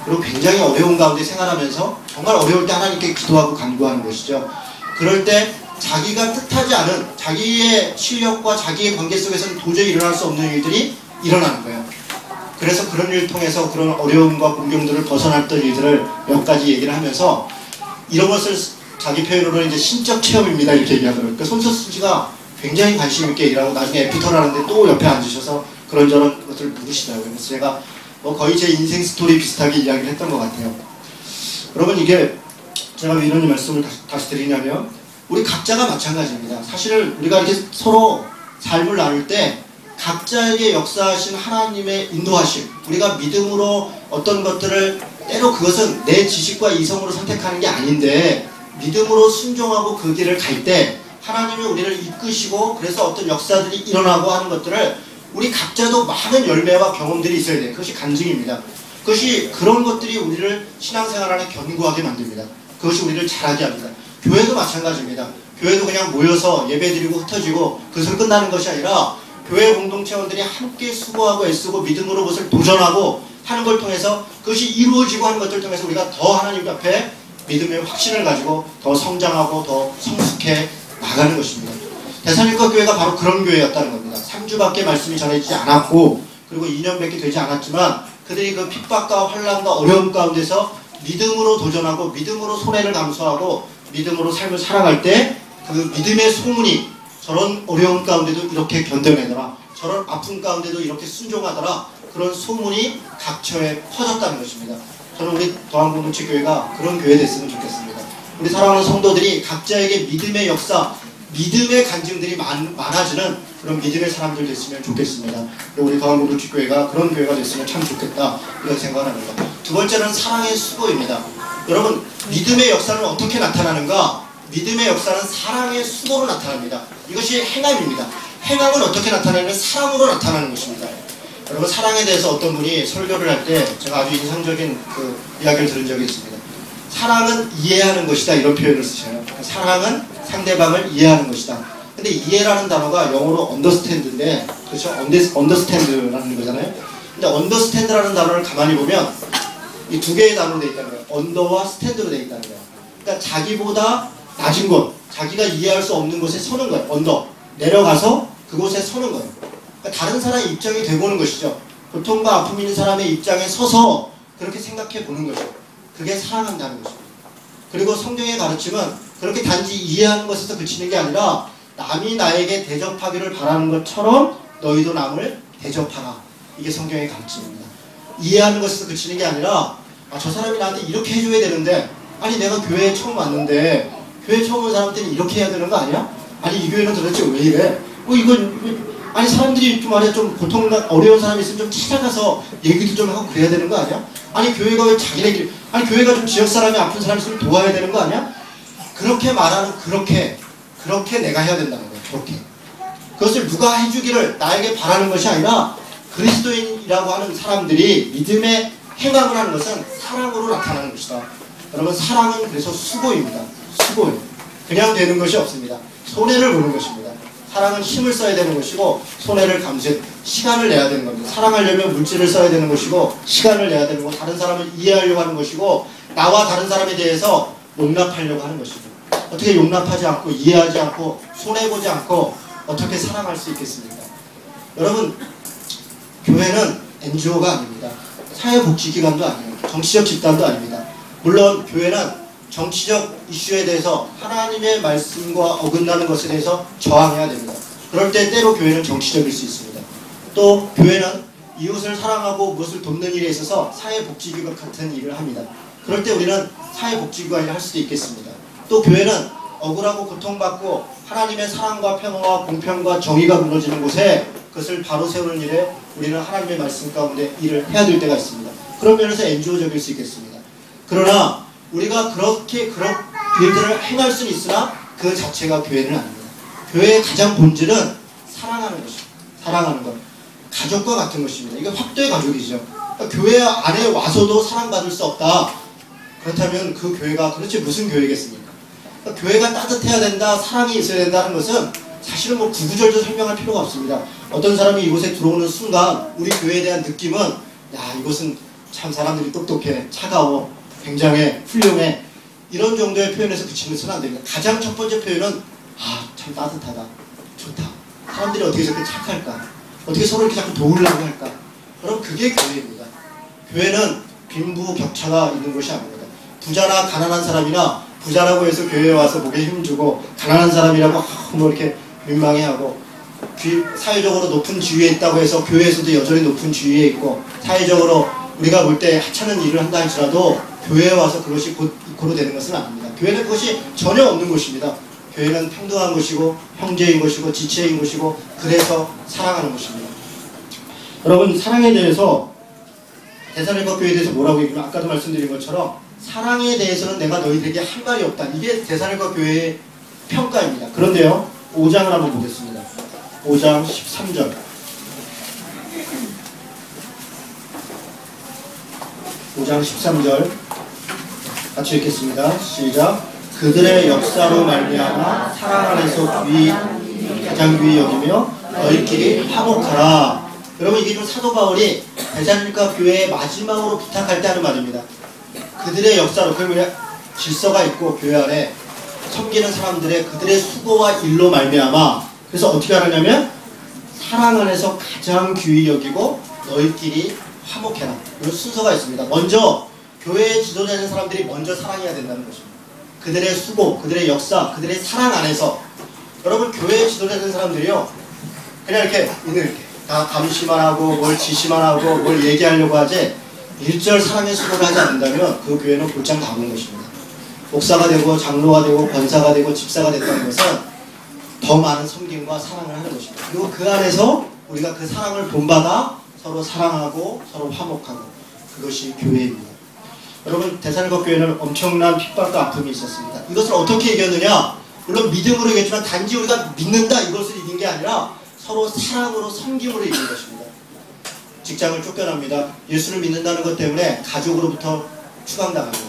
그리고 굉장히 어려운 가운데 생활하면서 정말 어려울 때 하나님께 기도하고 간구하는 것이죠. 그럴 때 자기가 뜻하지 않은 자기의 실력과 자기의 관계 속에서는 도저히 일어날 수 없는 일들이 일어나는 거예요. 그래서 그런 일을 통해서 그런 어려움과 공경들을 벗어났던 일들을 몇 가지 얘기를 하면서 이런 것을 자기 표현으로는 이제 신적 체험입니다 이렇게 얘기하더라고요. 그러니까 손석수 씨가 굉장히 관심 있게 얘기하고 나중에 에피토를 하는데 또 옆에 앉으셔서 그런저런 것들을 물으시더라고요. 그래서 제가 거의 제 인생 스토리 비슷하게 이야기를 했던 것 같아요. 여러분, 이게 제가 왜 이런 말씀을 다시 드리냐면, 우리 각자가 마찬가지입니다. 사실 우리가 이렇게 서로 삶을 나눌 때 각자에게 역사하신 하나님의 인도하심, 우리가 믿음으로 어떤 것들을, 때로 그것은 내 지식과 이성으로 선택하는 게 아닌데 믿음으로 순종하고 그 길을 갈 때 하나님이 우리를 이끄시고 그래서 어떤 역사들이 일어나고 하는 것들을 우리 각자도 많은 열매와 경험들이 있어야 돼요. 그것이 간증입니다. 그것이, 그런 것들이 우리를 신앙생활 안에 견고하게 만듭니다. 그것이 우리를 잘하게 합니다. 교회도 마찬가지입니다. 교회도 그냥 모여서 예배드리고 흩어지고 그것으로 끝나는 것이 아니라 교회 공동체원들이 함께 수고하고 애쓰고 믿음으로 그것을 도전하고 하는 걸 통해서 그것이 이루어지고 하는 것들을 통해서 우리가 더 하나님 앞에 믿음의 확신을 가지고 더 성장하고 더 성숙해 나가는 것입니다. 데살로니가 교회가 바로 그런 교회였다는 겁니다. 3주밖에 말씀이 전해지지 않았고, 그리고 2년밖에 되지 않았지만 그들이 그 핍박과 환난과 어려움 가운데서 믿음으로 도전하고 믿음으로 손해를 감수하고 믿음으로 삶을 살아갈 때 그 믿음의 소문이 저런 어려움 가운데도 이렇게 견뎌내더라, 저런 아픔 가운데도 이렇게 순종하더라, 그런 소문이 각처에 퍼졌다는 것입니다. 저는 우리 도안공동체교회가 그런 교회 됐으면 좋겠습니다. 우리 사랑하는 성도들이 각자에게 믿음의 역사, 믿음의 간증들이 많아지는 그런 믿음의 사람들 됐으면 좋겠습니다. 우리 도안공동체교회가 그런 교회가 됐으면 참 좋겠다, 이런 생각을 합니다. 두 번째는 사랑의 수고입니다. 여러분, 믿음의 역사는 어떻게 나타나는가? 믿음의 역사는 사랑의 수고로 나타납니다. 이것이 행함입니다. 행함은 어떻게 나타나냐면 사랑으로 나타나는 것입니다. 여러분, 사랑에 대해서 어떤 분이 설교를 할 때 제가 아주 인상적인 그 이야기를 들은 적이 있습니다. 사랑은 이해하는 것이다, 이런 표현을 쓰셔요. 사랑은 상대방을 이해하는 것이다. 근데 이해라는 단어가 영어로 understand인데, 그렇죠? understand라는 거잖아요. 근데 understand라는 단어를 가만히 보면 이 두 개의 단어로 되어 있다는 거예요. under와 stand로 되어 있다는 거예요. 그러니까 자기보다 낮은 곳, 자기가 이해할 수 없는 곳에 서는 거예요. under. 내려가서 그곳에 서는 거예요. 그러니까 다른 사람의 입장이 되보는 것이죠. 고통과 아픔이 있는 사람의 입장에 서서 그렇게 생각해 보는 것이죠. 그게 사랑한다는 것입니다. 그리고 성경의 가르침은 그렇게 단지 이해하는 것에서 그치는 게 아니라 남이 나에게 대접하기를 바라는 것처럼 너희도 남을 대접하라. 이게 성경의 가르침입니다. 이해하는 것에서 그치는 게 아니라 저 사람이 나한테 이렇게 해줘야 되는데, 아니 내가 교회에 처음 왔는데 교회 처음 온 사람들은 이렇게 해야 되는 거 아니야? 아니 이 교회는 도대체 왜 이래? 아니 사람들이 좀 말이야, 좀 고통 어려운 사람이 있으면 좀 찾아가서 얘기도 좀 하고 그래야 되는 거 아니야? 아니 교회가 왜 자기네끼리, 아니 교회가 좀 지역 사람이 아픈 사람이 있으면 도와야 되는 거 아니야? 그렇게 말하는, 그렇게 내가 해야 된다는 거예요. 그렇게. 그것을 누가 해주기를 나에게 바라는 것이 아니라 그리스도인이라고 하는 사람들이 믿음의 행함을 하는 것은 사랑으로 나타나는 것이다. 여러분, 사랑은 그래서 수고입니다. 수고예요. 그냥 되는 것이 없습니다. 손해를 보는 것입니다. 사랑은 힘을 써야 되는 것이고 손해를 감수해 시간을 내야 되는 겁니다. 사랑하려면 물질을 써야 되는 것이고 시간을 내야 되는 거고, 다른 사람을 이해하려고 하는 것이고, 나와 다른 사람에 대해서 용납하려고 하는 것이고, 어떻게 용납하지 않고 이해하지 않고 손해보지 않고 어떻게 사랑할 수 있겠습니까? 여러분, 교회는 NGO가 아닙니다. 사회복지기관도 아니에요. 정치적 집단도 아닙니다. 물론 교회는 정치적 이슈에 대해서 하나님의 말씀과 어긋나는 것에 대해서 저항해야 됩니다. 그럴 때 때로 교회는 정치적일 수 있습니다. 또 교회는 이웃을 사랑하고 무엇을 돕는 일에 있어서 사회복지기관 같은 일을 합니다. 그럴 때 우리는 사회복지기관을 할 수도 있겠습니다. 또 교회는 억울하고 고통받고 하나님의 사랑과 평화와 공평과 정의가 무너지는 곳에 그것을 바로 세우는 일에 우리는 하나님의 말씀 가운데 일을 해야 될 때가 있습니다. 그런 면에서 NGO적일 수 있겠습니다. 그러나 우리가 그렇게 그런 일들을 행할 수는 있으나 그 자체가 교회는 아닙니다. 교회의 가장 본질은 사랑하는 것입니다. 사랑하는 것. 가족과 같은 것입니다. 이게 확도의 가족이죠. 그러니까 교회 안에 와서도 사랑받을 수 없다. 그렇다면 그 교회가 도대체 무슨 교회겠습니까? 그러니까 교회가 따뜻해야 된다, 사랑이 있어야 된다는 것은 사실은 뭐 구구절절 설명할 필요가 없습니다. 어떤 사람이 이곳에 들어오는 순간 우리 교회에 대한 느낌은, 야, 이곳은 참 사람들이 똑똑해, 차가워, 굉장해, 훌륭해, 이런 정도의 표현에서 그치면서는 안 됩니다. 가장 첫 번째 표현은 참 따뜻하다, 좋다, 사람들이 어떻게 저렇게 착할까, 어떻게 서로 이렇게 자꾸 도우려고 할까. 여러분, 그게 교회입니다. 교회는 빈부격차가 있는 것이 아닙니다. 부자나 가난한 사람이나 부자라고 해서 교회에 와서 목에 힘주고 가난한 사람이라고 뭐 이렇게 민망해하고, 사회적으로 높은 지위에 있다고 해서 교회에서도 여전히 높은 지위에 있고, 사회적으로 우리가 볼 때 하찮은 일을 한다 할지라도 교회에 와서 그것이 고로 되는 것은 아닙니다. 교회는 그것이 전혀 없는 것입니다. 교회는 평등한 것이고 형제인 것이고 지체인 것이고, 그래서 사랑하는 것입니다. 여러분, 사랑에 대해서 데살로니가 교회에 대해서 뭐라고 얘기하면, 아까도 말씀드린 것처럼 사랑에 대해서는 내가 너희들에게 할 말이 없다. 이게 데살로니가 교회의 평가입니다. 그런데요, 5장을 한번 보겠습니다. 5장 13절. 5장 13절 같이 읽겠습니다. 시작. 그들의 역사로 말미암아 사랑 안에서 가장 귀히 여기며 너희끼리 화목하라. 여러분, 이게 좀 사도 바울이 데살로니가 교회에 마지막으로 부탁할 때 하는 말입니다. 그들의 역사로, 그러면 질서가 있고 교회 안에 섬기는 사람들의 그들의 수고와 일로 말미암아, 그래서 어떻게 하느냐면 사랑 안에서 가장 귀히 여기고 너희끼리 화목해라. 이런 순서가 있습니다. 먼저 교회에 지도되는 사람들이 먼저 사랑해야 된다는 것입니다. 그들의 수고, 그들의 역사, 그들의 사랑 안에서 여러분 교회 지도자된 사람들이요 그냥 이렇게 다 감시만 하고 뭘 지시만 하고 뭘 얘기하려고 하지 일절 사랑의 수고를 하지 않는다면 그 교회는 곧장 다 본 것입니다. 목사가 되고 장로가 되고 권사가 되고 집사가 됐다는 것은 더 많은 섬김과 사랑을 하는 것입니다. 그리고 그 안에서 우리가 그 사랑을 본받아 서로 사랑하고 서로 화목하고 그것이 교회입니다. 여러분 데살로니가 교회는 엄청난 핍박과 아픔이 있었습니다. 이것을 어떻게 이겼느냐? 물론 믿음으로 이겼지만 단지 우리가 믿는다 이것을 이긴 게 아니라 서로 사랑으로 섬김으로 이긴 것입니다. 직장을 쫓겨납니다. 예수를 믿는다는 것 때문에 가족으로부터 추방당합니다.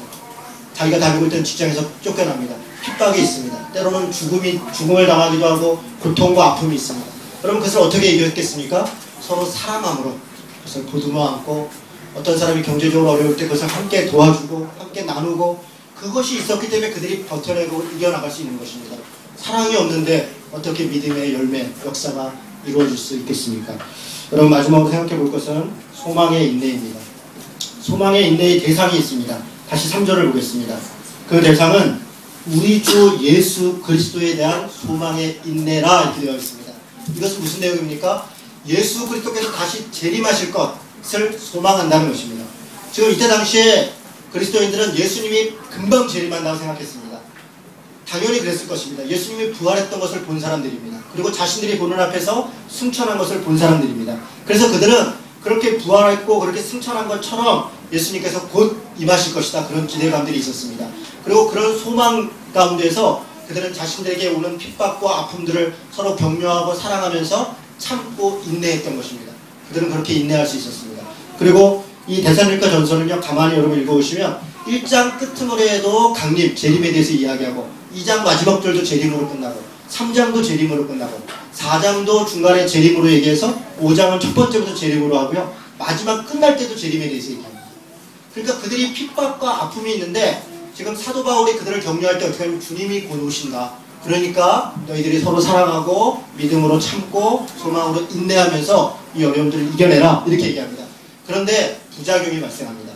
자기가 다니고 있던 직장에서 쫓겨납니다. 핍박이 있습니다. 때로는 죽음을 당하기도 하고 고통과 아픔이 있습니다. 여러분 그것을 어떻게 이겼겠습니까? 서로 사랑함으로 그것을 보듬어 안고 어떤 사람이 경제적으로 어려울 때 그것을 함께 도와주고 함께 나누고 그것이 있었기 때문에 그들이 버텨내고 이겨나갈 수 있는 것입니다. 사랑이 없는데 어떻게 믿음의 열매, 역사가 이루어질 수 있겠습니까? 여러분 마지막으로 생각해 볼 것은 소망의 인내입니다. 소망의 인내의 대상이 있습니다. 다시 3절을 보겠습니다. 그 대상은 우리 주 예수 그리스도에 대한 소망의 인내라 이렇게 되어 있습니다. 이것은 무슨 내용입니까? 예수 그리스도께서 다시 재림하실 것을 소망한다는 것입니다. 지금 이때 당시에 그리스도인들은 예수님이 금방 재림한다고 생각했습니다. 당연히 그랬을 것입니다. 예수님이 부활했던 것을 본 사람들입니다. 그리고 자신들이 보는 앞에서 승천한 것을 본 사람들입니다. 그래서 그들은 그렇게 부활했고 그렇게 승천한 것처럼 예수님께서 곧 임하실 것이다. 그런 기대감들이 있었습니다. 그리고 그런 소망 가운데서 그들은 자신들에게 오는 핍박과 아픔들을 서로 격려하고 사랑하면서 참고 인내했던 것입니다. 그들은 그렇게 인내할 수 있었습니다. 그리고 이 데살로니가 전서는요 가만히 여러분 읽어보시면 1장 끝머리에도 강림, 재림에 대해서 이야기하고 2장 마지막 절도 재림으로 끝나고 3장도 재림으로 끝나고 4장도 중간에 재림으로 얘기해서 5장은 첫 번째부터 재림으로 하고요 마지막 끝날 때도 재림에 대해서 얘기합니다. 그러니까 그들이 핍박과 아픔이 있는데 지금 사도 바울이 그들을 격려할 때 어떻게 하면 주님이 곧 오신다. 그러니까 너희들이 서로 사랑하고 믿음으로 참고 소망으로 인내하면서 이 어려움들을 이겨내라 이렇게 얘기합니다. 그런데 부작용이 발생합니다.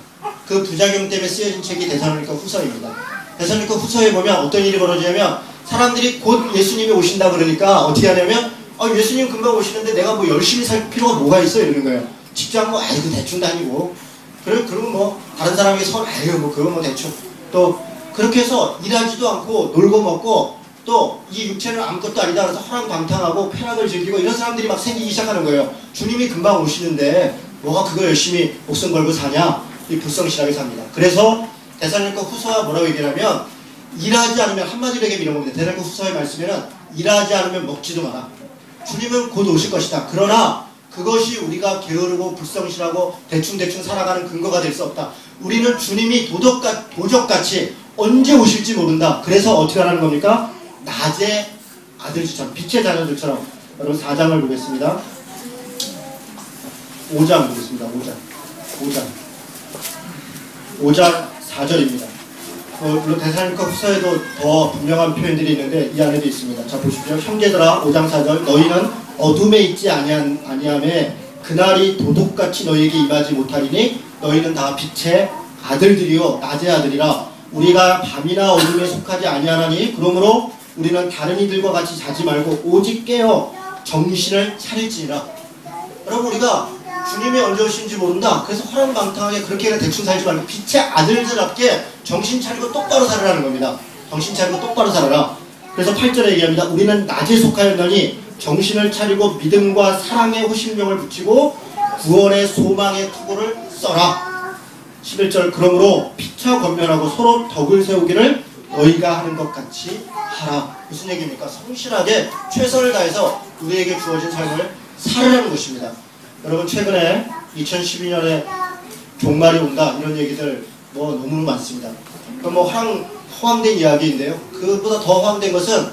그 부작용 때문에 쓰여진 책이 데살로니가 후서입니다. 데살로니가 후서에 보면 어떤 일이 벌어지냐면 사람들이 곧 예수님이 오신다 그러니까 어떻게 하냐면 예수님 금방 오시는데 내가 뭐 열심히 살 필요가 뭐가 있어 이러는 거예요. 직장 뭐 아이고 대충 다니고 그러면 뭐 다른 사람에게 아이고 뭐 그거 뭐 대충 또 그렇게 해서 일하지도 않고 놀고 먹고 또 이 육체는 아무것도 아니다 그래서 허랑방탕하고 쾌락을 즐기고 이런 사람들이 막 생기기 시작하는 거예요. 주님이 금방 오시는데 뭐가 그거 열심히 목숨 걸고 사냐 이 불성실하게 삽니다. 그래서 데살로니가 후서가 뭐라고 얘기하면 일하지 않으면 한마디로 얘기하면 이런 겁니다. 데살로니가 후서의 말씀에는 일하지 않으면 먹지도 마라. 주님은 곧 오실 것이다. 그러나 그것이 우리가 게으르고 불성실하고 대충대충 살아가는 근거가 될 수 없다. 우리는 주님이 도적같이 언제 오실지 모른다. 그래서 어떻게 하라는 겁니까? 낮의 아들처럼 빛의 자녀들처럼. 여러분 4장을 보겠습니다. 5장 보겠습니다. 5장 4절입니다. 물론 데살로니가 후서에도 더 분명한 표현들이 있는데 이 안에도 있습니다. 자 보십시오. 형제들아 5장 4절 너희는 어둠에 있지 아니하매 그날이 도둑같이 너희에게 임하지 못하리니 너희는 다 빛의 아들들이요 낮의 아들이라 우리가 밤이나 어둠에 속하지 아니하나니 그러므로 우리는 다른 이들과 같이 자지 말고 오직 깨어 정신을 차릴지니라. 여러분 우리가 주님이 언제 오신지 모른다. 그래서 허랑방탕하게 그렇게 그냥 대충 살지 말고 빛의 아들들답게 정신 차리고 똑바로 살으라는 겁니다. 정신 차리고 똑바로 살아라. 그래서 8절에 얘기합니다. 우리는 낮에 속하였느니 정신을 차리고 믿음과 사랑의 호심령을 붙이고 구원의 소망의 투구를 써라. 11절 그러므로 피차 권면하고 서로 덕을 세우기를 너희가 하는 것 같이 하라. 무슨 얘기입니까? 성실하게 최선을 다해서 우리에게 주어진 삶을 살으라는 것입니다. 여러분 최근에 2012년에 종말이 온다 이런 얘기들 뭐 너무 많습니다. 그럼 뭐 허황된 이야기인데요. 그보다 더 허황된 것은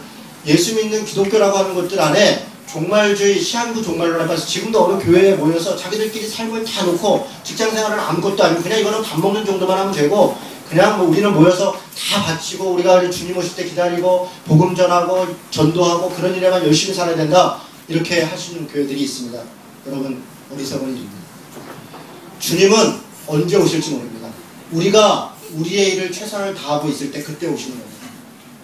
예수 믿는 기독교라고 하는 것들 안에 종말주의, 시한부 종말론에 빠져서 지금도 어느 교회에 모여서 자기들끼리 삶을 다 놓고 직장생활은 아무것도 아니고 그냥 이거는 밥 먹는 정도만 하면 되고 그냥 뭐 우리는 모여서 다 바치고 우리가 주님 오실 때 기다리고 복음 전하고 전도하고 그런 일에만 열심히 살아야 된다 이렇게 하시는 교회들이 있습니다. 여러분 어리석은 일입니다. 주님은 언제 오실지 모릅니다. 우리가 우리의 일을 최선을 다하고 있을 때 그때 오시는 겁니다.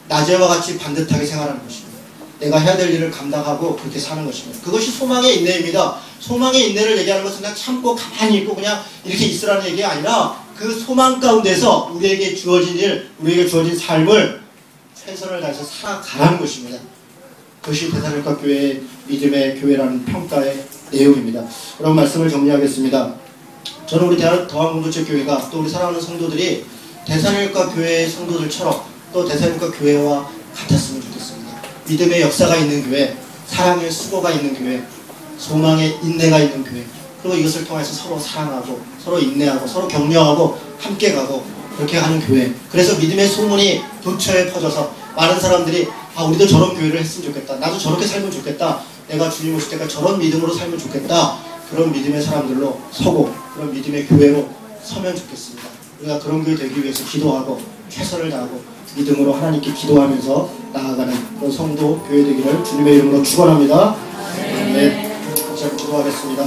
낮에와 같이 반듯하게 생활하는 것입니다. 내가 해야 될 일을 감당하고 그렇게 사는 것입니다. 그것이 소망의 인내입니다. 소망의 인내를 얘기하는 것은 그냥 참고 가만히 있고 그냥 이렇게 있으라는 얘기가 아니라 그 소망 가운데서 우리에게 주어진 일, 우리에게 주어진 삶을 최선을 다해서 살아가라는 것입니다. 그것이 데살로니가 교회의 믿음의 교회라는 평가의 내용입니다. 그런 말씀을 정리하겠습니다. 저는 우리 더한공동체 교회가 또 우리 사랑하는 성도들이 데살로니가 교회의 성도들처럼 또 데살로니가 교회와 같았으면 좋겠습니다. 믿음의 역사가 있는 교회, 사랑의 수고가 있는 교회, 소망의 인내가 있는 교회, 그리고 이것을 통해서 서로 사랑하고 서로 인내하고 서로 격려하고 함께 가고 그렇게 하는 교회. 그래서 믿음의 소문이 도처에 퍼져서 많은 사람들이 우리도 저런 교회를 했으면 좋겠다, 나도 저렇게 살면 좋겠다, 내가 주님 오실 때까지 저런 믿음으로 살면 좋겠다, 그런 믿음의 사람들로 서고 그런 믿음의 교회로 서면 좋겠습니다. 우리가 그런 교회 되기 위해서 기도하고 최선을 다하고 믿음으로 하나님께 기도하면서 나아가는 그런 성도 교회 되기를 주님의 이름으로 축원합니다. 네, 같이 한번 기도하겠습니다.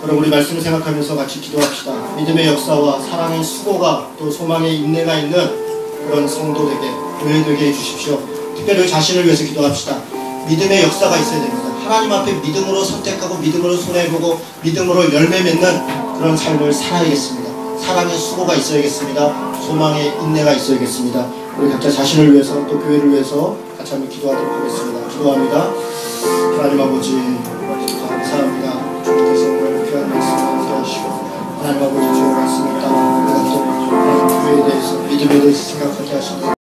여러분, 우리 말씀을 생각하면서 같이 기도합시다. 믿음의 역사와 사랑의 수고가 또 소망의 인내가 있는 그런 성도 되게, 교회 되게 해주십시오. 특별히 자신을 위해서 기도합시다. 믿음의 역사가 있어야 됩니다. 하나님 앞에 믿음으로 선택하고 믿음으로 손해보고 믿음으로 열매 맺는 그런 삶을 살아야겠습니다. 사랑의 수고가 있어야겠습니다. 소망의 인내가 있어야겠습니다. 우리 각자 자신을 위해서 또 교회를 위해서 같이 한번 기도하도록 하겠습니다. 기도합니다. 하나님 아버지, 감사합니다. 주님께서 오늘 귀한 말씀을 함께하시고 하나님 아버지 주의 말씀을 따라 우리가 또 교회에 대해서 믿음에 대해서 생각하게 하시고